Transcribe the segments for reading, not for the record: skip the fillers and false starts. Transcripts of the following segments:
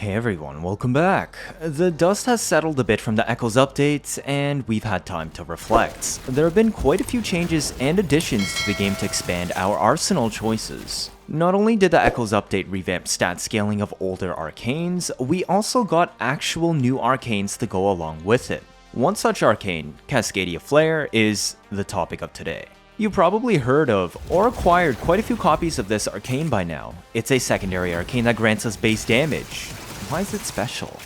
Hey everyone, welcome back. The dust has settled a bit from the Echoes updates, and we've had time to reflect. There have been quite a few changes and additions to the game to expand our arsenal choices. Not only did the Echoes update revamp stat scaling of older Arcanes, we also got actual new Arcanes to go along with it. One such Arcane, Cascadia Flare, is the topic of today. You probably heard of or acquired quite a few copies of this Arcane by now. It's a secondary Arcane that grants us base damage. Why is it special?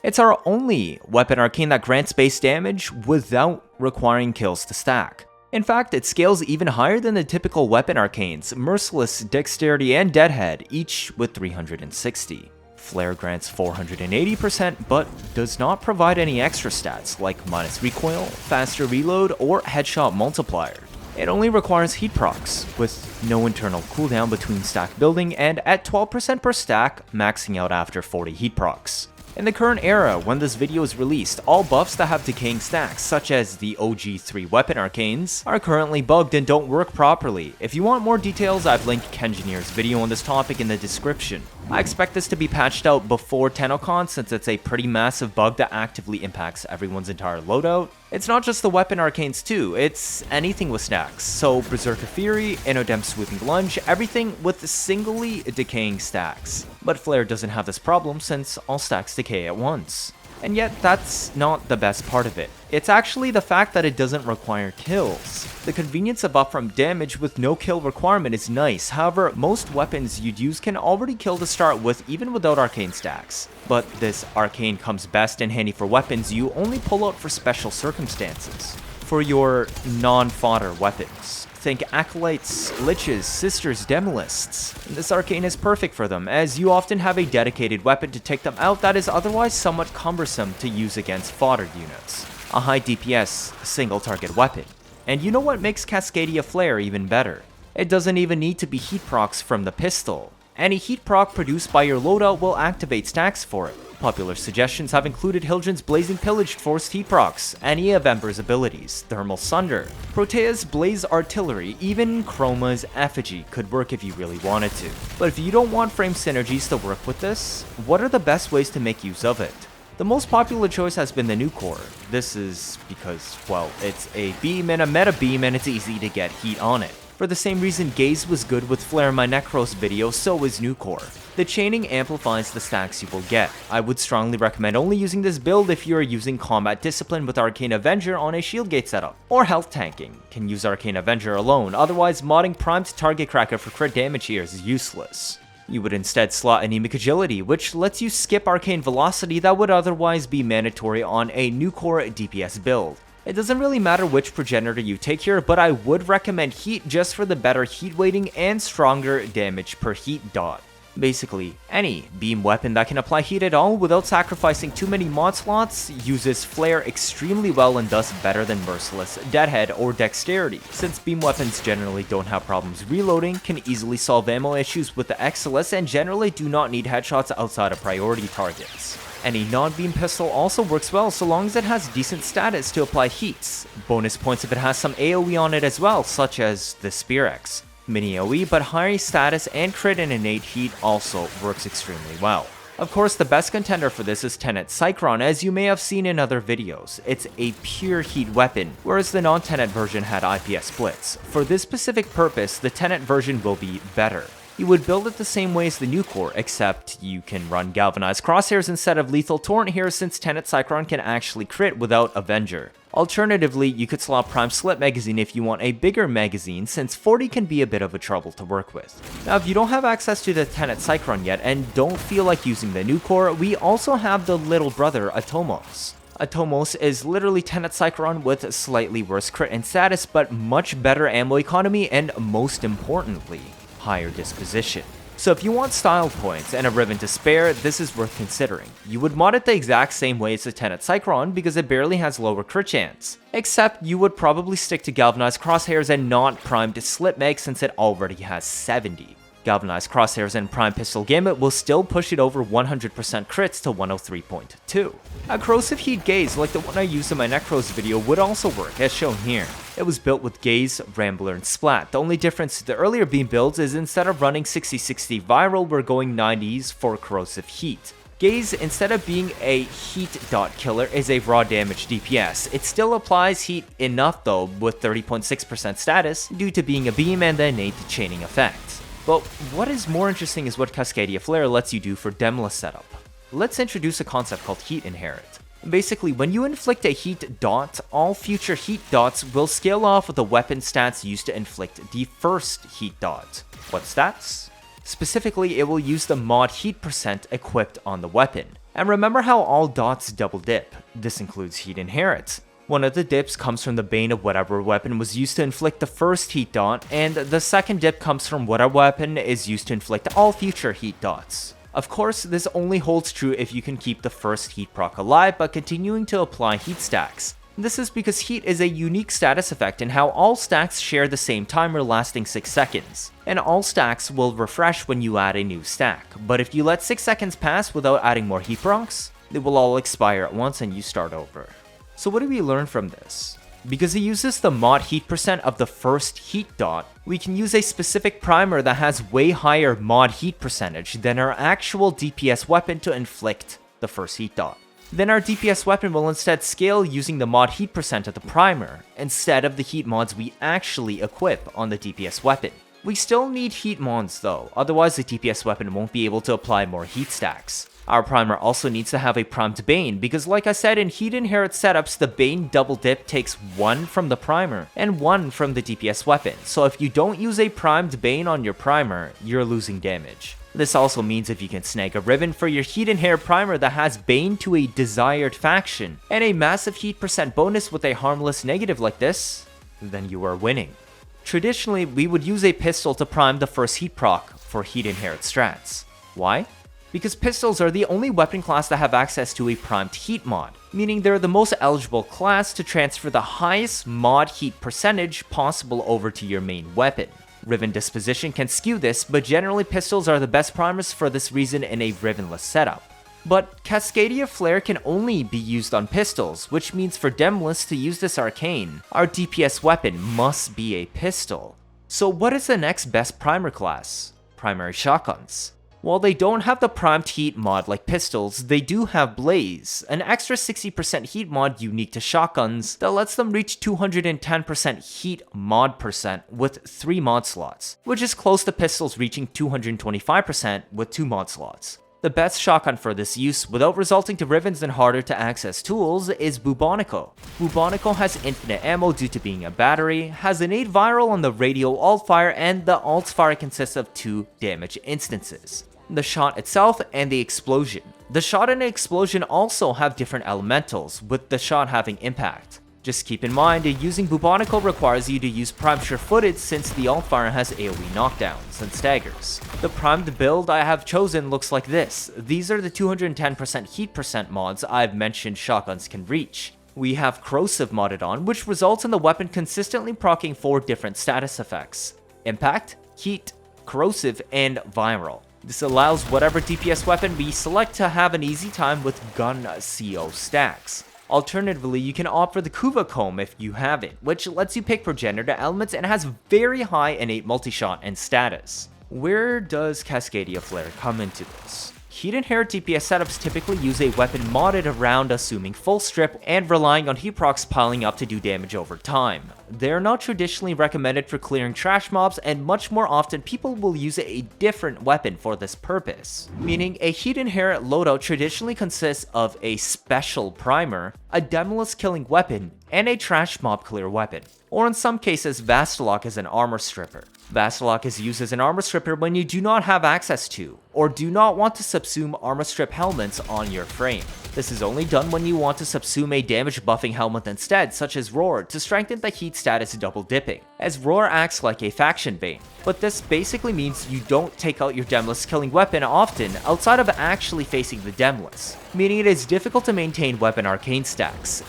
It's our only weapon Arcane that grants base damage without requiring kills to stack. In fact, it scales even higher than the typical weapon Arcanes, Merciless, Dexterity, and Deadhead, each with 360. Flare grants 480%, but does not provide any extra stats like minus recoil, faster reload, or headshot multiplier. It only requires heat procs, with no internal cooldown between stack building and at 12% per stack, maxing out after 40 heat procs. In the current era, when this video is released, all buffs that have decaying stacks, such as the OG 3 weapon Arcanes, are currently bugged and don't work properly. If you want more details, I've linked Kenjinir's video on this topic in the description. I expect this to be patched out before TennoCon since it's a pretty massive bug that actively impacts everyone's entire loadout. It's not just the weapon Arcanes too, it's anything with stacks. So Berserker Fury, Inodem Sweeping Lunge, everything with singly decaying stacks. But Flare doesn't have this problem since all stacks decay at once. And yet, that's not the best part of it. It's actually the fact that it doesn't require kills. The convenience of upfront damage with no kill requirement is nice, however, most weapons you'd use can already kill to start with even without Arcane stacks. But this Arcane comes best in handy for weapons you only pull out for special circumstances. For your non-fodder weapons. Think Acolytes, Liches, Sisters, Demolists. This Arcane is perfect for them, as you often have a dedicated weapon to take them out that is otherwise somewhat cumbersome to use against fodder units. A high DPS, single target weapon. And you know what makes Cascadia Flare even better? It doesn't even need to be heat procs from the pistol. Any heat proc produced by your loadout will activate stacks for it. Popular suggestions have included Hildren's Blazing Pillaged Forced Heat Procs, any of Ember's abilities, Thermal Sunder, Protea's Blaze Artillery, even Chroma's Effigy could work if you really wanted to. But if you don't want frame synergies to work with this, what are the best ways to make use of it? The most popular choice has been the Nukor. This is because, well, it's a beam and a meta beam and it's easy to get heat on it. For the same reason Gaze was good with Flare in my Necros video, so is Nukor. The chaining amplifies the stacks you will get. I would strongly recommend only using this build if you are using Combat Discipline with Arcane Avenger on a shield gate setup, or health tanking. Can use Arcane Avenger alone, otherwise modding Primed Target Cracker for crit damage here is useless. You would instead slot Anemic Agility, which lets you skip Arcane Velocity that would otherwise be mandatory on a Nukor DPS build. It doesn't really matter which progenitor you take here, but I would recommend Heat just for the better heat weighting and stronger damage per heat dot. Basically, any beam weapon that can apply heat at all without sacrificing too many mod slots uses Flare extremely well and does better than Merciless, Deadhead, or Dexterity, since beam weapons generally don't have problems reloading, can easily solve ammo issues with the Exilus, and generally do not need headshots outside of priority targets. Any non-beam pistol also works well so long as it has decent status to apply heats. Bonus points if it has some AoE on it as well, such as the Spear-X. Mini AoE, but high status and crit and innate heat also works extremely well. Of course, the best contender for this is Tenet Cycron, as you may have seen in other videos. It's a pure heat weapon, whereas the non-Tenet version had IPS splits. For this specific purpose, the Tenet version will be better. You would build it the same way as the Nukor, except you can run Galvanized Crosshairs instead of Lethal Torrent here since Tenet Cycron can actually crit without Avenger. Alternatively, you could slot Prime Slip Magazine if you want a bigger magazine, since 40 can be a bit of a trouble to work with. Now, if you don't have access to the Tenet Cycron yet and don't feel like using the Nukor, we also have the little brother Atomos. Atomos is literally Tenet Cycron with slightly worse crit and status, but much better ammo economy and, most importantly, higher disposition. So if you want style points and a ribbon to spare, this is worth considering. You would mod it the exact same way as the Tenet Cycron because it barely has lower crit chance. Except you would probably stick to Galvanized Crosshairs and not Primed Slip Mag since it already has 70. Galvanized Crosshairs and Prime Pistol Gambit will still push it over 100% crits to 103.2. A Corrosive Heat Gaze like the one I used in my Necros video would also work, as shown here. It was built with Gaze, Rambler, and Splat. The only difference to the earlier beam builds is instead of running 60-60 viral, we're going 90s for Corrosive Heat. Gaze, instead of being a heat dot killer, is a raw damage DPS. It still applies heat enough though, with 30.6% status, due to being a beam and the innate chaining effect. But what is more interesting is what Cascadia Flare lets you do for Demolist setup. Let's introduce a concept called Heat Inherit. Basically, when you inflict a heat dot, all future heat dots will scale off of the weapon stats used to inflict the first heat dot. What stats? Specifically, it will use the mod heat percent equipped on the weapon. And remember how all dots double dip? This includes Heat Inherit. One of the dips comes from the bane of whatever weapon was used to inflict the first heat dot, and the second dip comes from whatever weapon is used to inflict all future heat dots. Of course, this only holds true if you can keep the first heat proc alive by continuing to apply heat stacks. This is because heat is a unique status effect in how all stacks share the same timer lasting 6 seconds, and all stacks will refresh when you add a new stack, but if you let 6 seconds pass without adding more heat procs, they will all expire at once and you start over. So what do we learn from this? Because it uses the mod heat percent of the first heat dot, we can use a specific primer that has way higher mod heat percentage than our actual DPS weapon to inflict the first heat dot. Then our DPS weapon will instead scale using the mod heat percent of the primer, instead of the heat mods we actually equip on the DPS weapon. We still need heat mods though, otherwise the DPS weapon won't be able to apply more heat stacks. Our primer also needs to have a primed Bane, because like I said, in Heat Inherit setups, the Bane double dip takes 1 from the primer and 1 from the DPS weapon, so if you don't use a primed Bane on your primer, you're losing damage. This also means if you can snag a ribbon for your Heat Inherit primer that has Bane to a desired faction, and a massive heat percent bonus with a harmless negative like this, then you are winning. Traditionally, we would use a pistol to prime the first heat proc for Heat Inherit strats. Why? Because pistols are the only weapon class that have access to a primed heat mod, meaning they're the most eligible class to transfer the highest mod heat percentage possible over to your main weapon. Riven disposition can skew this, but generally pistols are the best primers for this reason in a rivenless setup. But Cascadia Flare can only be used on pistols, which means for Demolist to use this Arcane, our DPS weapon must be a pistol. So what is the next best primer class? Primary shotguns. While they don't have the primed heat mod like pistols, they do have Blaze, an extra 60% heat mod unique to shotguns that lets them reach 210% heat mod percent with 3 mod slots, which is close to pistols reaching 225% with 2 mod slots. The best shotgun for this use, without resulting to rivens and harder to access tools, is Bubonico. Bubonico has infinite ammo due to being a battery, has innate viral on the radial alt-fire, and the alt-fire consists of 2 damage instances: the shot itself and the explosion. The shot and the explosion also have different elementals, with the shot having impact. Just keep in mind, using Bubonico requires you to use primed sure-footed since the alt-fire has AoE knockdowns and staggers. The primed build I have chosen looks like this. These are the 210% heat percent mods I've mentioned shotguns can reach. We have Corrosive modded on, which results in the weapon consistently proccing 4 different status effects: Impact, Heat, Corrosive, and Viral. This allows whatever DPS weapon we select to have an easy time with gun CO stacks. Alternatively, you can opt for the Kuva comb if you have it, which lets you pick progenitor elements and has very high innate multi-shot and status. Where does Cascadia Flare come into this? Heat Inherit DPS setups typically use a weapon modded around assuming full strip and relying on heat procs piling up to do damage over time. They're not traditionally recommended for clearing trash mobs, and much more often people will use a different weapon for this purpose. Meaning a Heat Inherit loadout traditionally consists of a special primer, a Demolist killing weapon, and a trash mob clear weapon. Or in some cases, Vastalok is an armor stripper. Vastalok is used as an armor stripper when you do not have access to, or do not want to subsume armor strip helmets on your frame. This is only done when you want to subsume a damage buffing helmet instead, such as Roar, to strengthen the heat status double dipping, as Roar acts like a faction bane. But this basically means you don't take out your Demolist killing weapon often outside of actually facing the Demolist, meaning it is difficult to maintain weapon arcane stacks.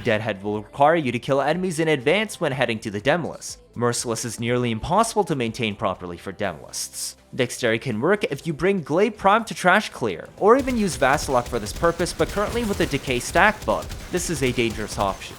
Deadhead will require you to kill enemies in advance when heading to the Demolist. Merciless is nearly impossible to maintain properly for Demolists. Dexterity can work if you bring Glaive Prime to trash clear, or even use Vastalok for this purpose, but currently with the Decay Stack Bug, this is a dangerous option.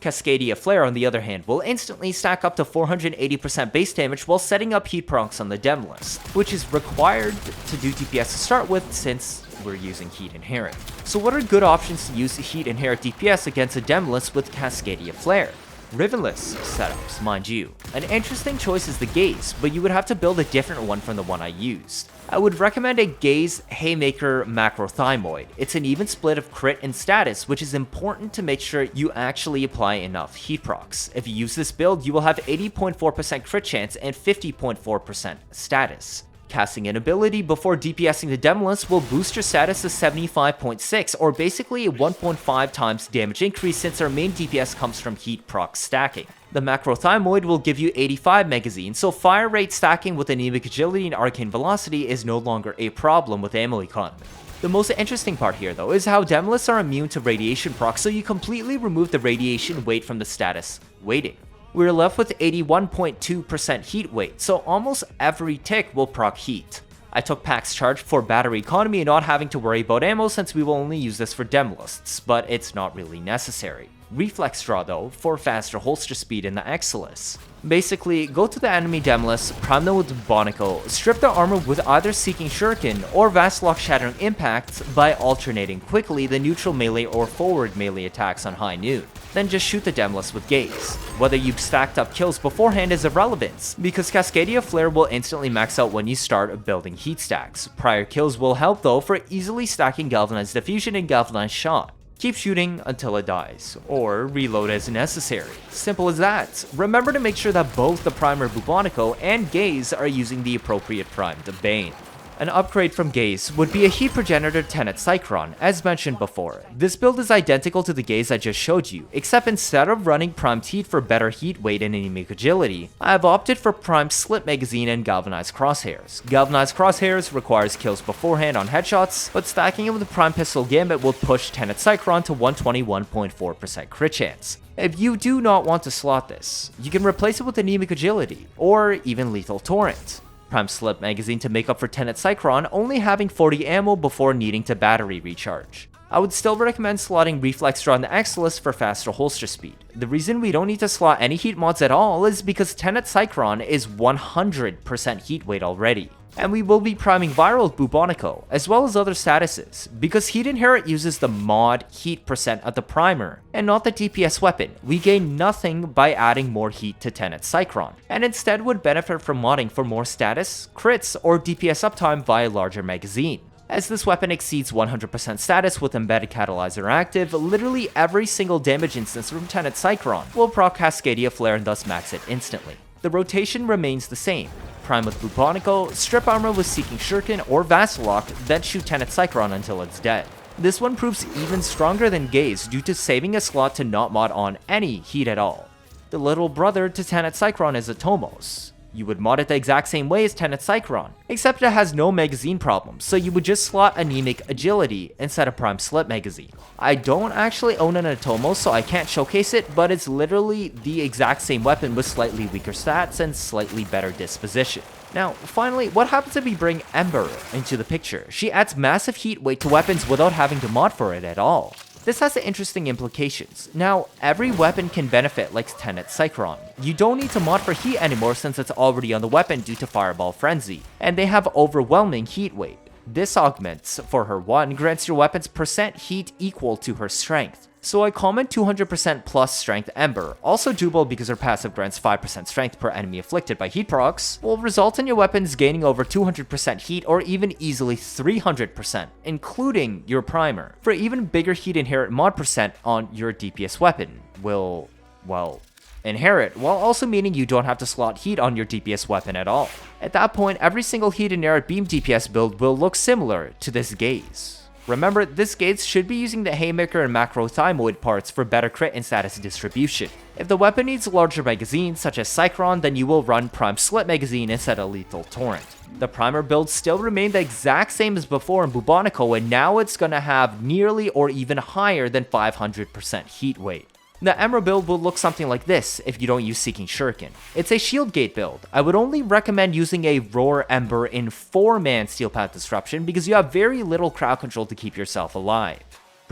Cascadia Flare, on the other hand, will instantly stack up to 480% base damage while setting up heat procs on the dem list, which is required to do DPS to start with since we're using Heat Inherit. So what are good options to use Heat Inherit DPS against a dem list with Cascadia Flare? Rivenless setups, mind you. An interesting choice is the Gaze, but you would have to build a different one from the one I used. I would recommend a Gaze Haymaker Macro Thymoid. It's an even split of crit and status, which is important to make sure you actually apply enough heat procs. If you use this build, you will have 80.4% crit chance and 50.4% status. Casting an ability before DPSing the dem list will boost your status to 75.6, or basically a 1.5 times damage increase since our main DPS comes from heat proc stacking. The Macro Thymoid will give you 85 magazines, so fire rate stacking with anemic agility and arcane velocity is no longer a problem with ammo economy. The most interesting part here though is how dem lists are immune to radiation procs, so you completely remove the radiation weight from the status weighting. We're left with 81.2% heat weight, so almost every tick will proc heat. I took Pax Charge for battery economy and not having to worry about ammo since we will only use this for dem lists, but it's not really necessary. Reflex Draw though, for faster holster speed in the Exilus. Basically, go to the enemy dem list, prime them with Bonico, strip their armor with either Seeking Shuriken or Vastlock Shattering Impact by alternating quickly the neutral melee or forward melee attacks on high noon. Then just shoot the dem list with Gaze. Whether you've stacked up kills beforehand is irrelevant, because Cascadia Flare will instantly max out when you start building heat stacks. Prior kills will help though for easily stacking Galvanized Diffusion and Galvanized Shot. Keep shooting until it dies, or reload as necessary. Simple as that. Remember to make sure that both the primer Bubonico and Gaze are using the appropriate primed Bane. An upgrade from Gaze would be a heat progenitor Tenet Cycron, as mentioned before. This build is identical to the Gaze I just showed you, except instead of running primed heat for better heat weight and anemic agility, I have opted for primed Slip Magazine and Galvanized Crosshairs. Galvanized Crosshairs requires kills beforehand on headshots, but stacking it with the Prime Pistol Gambit will push Tenet Cycron to 121.4% crit chance. If you do not want to slot this, you can replace it with Anemic Agility, or even Lethal Torrent. Prime Slip Magazine to make up for Tenet Cycron, only having 40 ammo before needing to battery recharge. I would still recommend slotting Reflex Draw in the Exilus for faster holster speed. The reason we don't need to slot any heat mods at all is because Tenet Cycron is 100% heat weight already. And we will be priming Viral with Bubonico, as well as other statuses, because Heat Inherit uses the mod heat percent of the primer, and not the DPS weapon. We gain nothing by adding more heat to Tenet Cycron, and instead would benefit from modding for more status, crits, or DPS uptime via larger magazine. As this weapon exceeds 100% status with Embedded Catalyzer active, literally every single damage instance from Tenet Cycron will proc Cascadia Flare and thus max it instantly. The rotation remains the same. Prime with Bubonico, strip armor with Seeking Shuriken or Vastlock, then shoot Tenet Cycron until it's dead. This one proves even stronger than Gaze due to saving a slot to not mod on any heat at all. The little brother to Tenet Cycron is Atomos. You would mod it the exact same way as Tenet Cycron, except it has no magazine problems, so you would just slot Anemic Agility instead of Prime Slip Magazine. I don't actually own an Atomos, so I can't showcase it, but it's literally the exact same weapon with slightly weaker stats and slightly better disposition. Now, finally, what happens if we bring Ember into the picture? She adds massive heat weight to weapons without having to mod for it at all. This has interesting implications. Now, every weapon can benefit like Tenet Cycron. You don't need to mod for heat anymore since it's already on the weapon due to Fireball Frenzy, and they have overwhelming heat weight. This augments, for her 1, grants your weapons percent heat equal to her strength. So I comment 200% plus strength Ember, also doable because her passive grants 5% strength per enemy afflicted by heat procs, will result in your weapons gaining over 200% heat or even easily 300%, including your primer. For even bigger heat inherit mod percent on your DPS weapon will, well, inherit, while also meaning you don't have to slot heat on your DPS weapon at all. At that point, every single heat inherit beam DPS build will look similar to this Gaze. Remember, this Gaze should be using the Haymaker and Macro Thymoid parts for better crit and status distribution. If the weapon needs larger magazines such as Cycron, then you will run Prime Slip Magazine instead of Lethal Torrent. The primer builds still remain the exact same as before in Bubonico, and now it's gonna have nearly or even higher than 500% heat weight. The Ember build will look something like this if you don't use Seeking Shuriken. It's a shield gate build. I would only recommend using a Roar Ember in 4-man Steel Path Disruption because you have very little crowd control to keep yourself alive.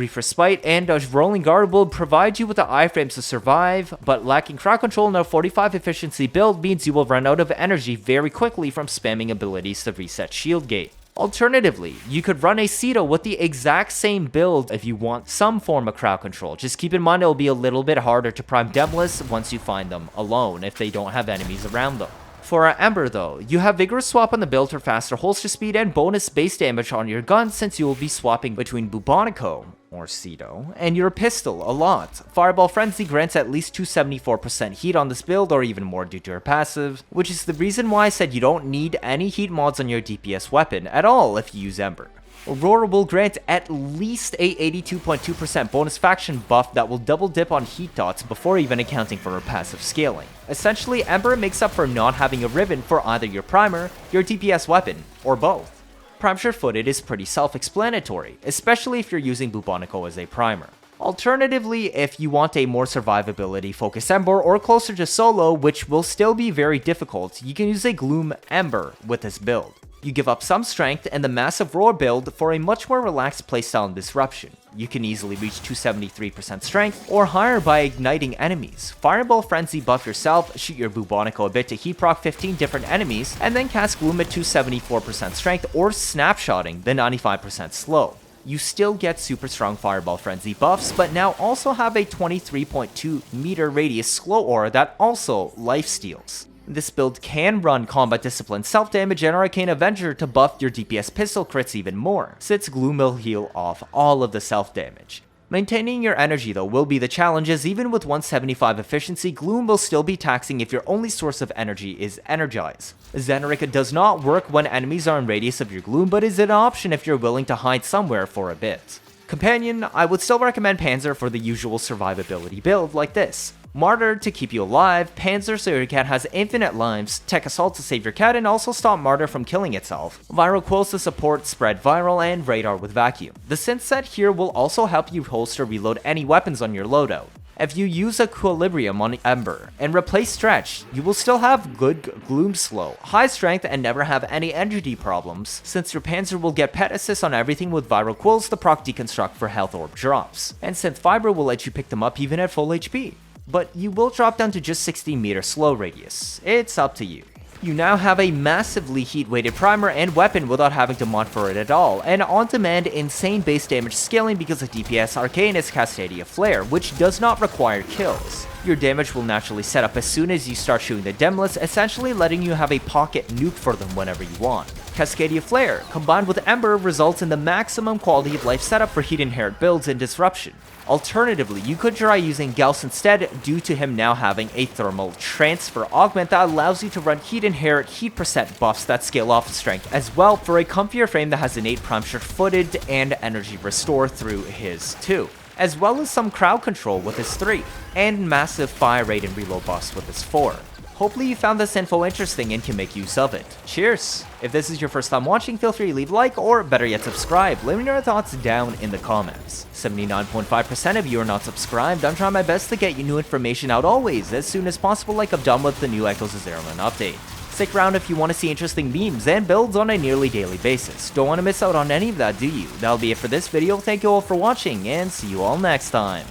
Brief Respite and a Rolling Guard will provide you with the iframes to survive, but lacking crowd control in a 45 efficiency build means you will run out of energy very quickly from spamming abilities to reset shield gate. Alternatively, you could run a Ceto with the exact same build if you want some form of crowd control. Just keep in mind it will be a little bit harder to prime Demolists once you find them alone if they don't have enemies around them. For our Ember though, you have Vigorous Swap on the build for faster holster speed and bonus base damage on your gun since you will be swapping between Bubonico, or Ceto, and your pistol a lot. Fireball Frenzy grants at least 274% heat on this build or even more due to her passive, which is the reason why I said you don't need any heat mods on your DPS weapon at all if you use Ember. Aurora will grant at least a 82.2% bonus faction buff that will double dip on heat dots before even accounting for her passive scaling. Essentially, Ember makes up for not having a ribbon for either your primer, your DPS weapon, or both. Prime Sure-Footed is pretty self-explanatory, especially if you're using Bubonico as a primer. Alternatively, if you want a more survivability focused Ember or closer to solo, which will still be very difficult, you can use a Gloom Ember with this build. You give up some strength and the massive roar build for a much more relaxed playstyle in Disruption. You can easily reach 273% strength or higher by igniting enemies. Fireball Frenzy buff yourself, shoot your Bubonico a bit to heat proc 15 different enemies, and then cast Gloom at 274% strength or snapshotting the 95% slow. You still get super strong Fireball Frenzy buffs, but now also have a 23.2 meter radius slow aura that also lifesteals. This build can run Combat Discipline Self-Damage and Arcane Avenger to buff your DPS pistol crits even more, since Gloom will heal off all of the self-damage. Maintaining your energy though will be the challenge, as even with 175 efficiency, Gloom will still be taxing if your only source of energy is Energize. Xenerica does not work when enemies are in radius of your Gloom, but is an option if you're willing to hide somewhere for a bit. Companion, I would still recommend Panzer for the usual survivability build like this. Martyr to keep you alive, Panzer so your cat has infinite lives, Tech Assault to save your cat and also stop Martyr from killing itself, Viral Quills to support Spread Viral, and Radar with Vacuum. The synth set here will also help you holster reload any weapons on your loadout. If you use Equilibrium on Ember and replace Stretch, you will still have good Gloom Slow, high strength, and never have any energy problems, since your Panzer will get pet assist on everything with Viral Quills to proc Deconstruct for health orb drops, and Synth Fiber will let you pick them up even at full HP. But you will drop down to just 16 meter slow radius. It's up to you. You now have a massively heat-weighted primer and weapon without having to mod for it at all, and on-demand insane base damage scaling because of DPS Arcane is Cascadia Flare, which does not require kills. Your damage will naturally set up as soon as you start shooting the Demolists, essentially letting you have a pocket nuke for them whenever you want. Cascadia Flare, combined with Ember, results in the maximum quality of life setup for Heat Inherit builds in Disruption. Alternatively, you could try using Gauss instead due to him now having a thermal transfer augment that allows you to run Heat Inherit heat percent buffs that scale off of strength as well for a comfier frame that has innate Prime Sure-Footed and energy restore through his 2, as well as some crowd control with his 3, and massive fire rate and reload buffs with his 4. Hopefully you found this info interesting and can make use of it. Cheers! If this is your first time watching, feel free to leave a like, or better yet subscribe. Let me know your thoughts down in the comments. 79.5% of you are not subscribed. I'm trying my best to get you new information out always, as soon as possible, like I've done with the new Echoes of Zariman update. Stick around if you want to see interesting memes and builds on a nearly daily basis. Don't want to miss out on any of that, do you? That'll be it for this video. Thank you all for watching, and see you all next time.